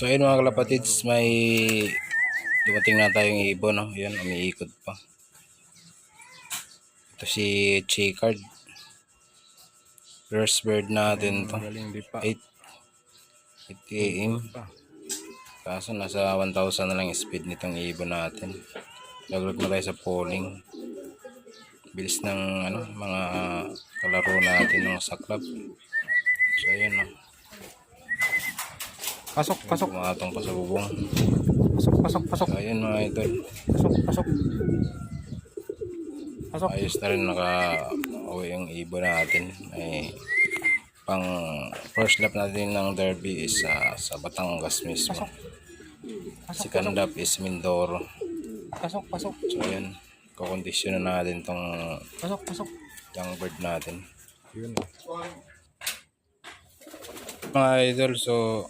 So ayun mga kalapatids, may dumating na tayong ibon, no? Yan, umiikot pa. Ito si Chicard. First bird natin to. 8 am. Kaso nasa 1,000 na lang speed nitong ibon natin. Laglag na tayo sa polling. Bilis ng mga kalaro natin ng saklap. So ayun, no? Pasok. Tumatong pa sa bubong. Pasok. So ayun mga idol. Pasok. Ayos na rin, naka-uwi yung ibon natin. Ay pang first lap natin ng derby is sa Batangas mismo. Second lap is Mindoro. Pasok. So ayan, kukondisyon na natin tong Pasok. young bird natin. Yun. Mga idol, so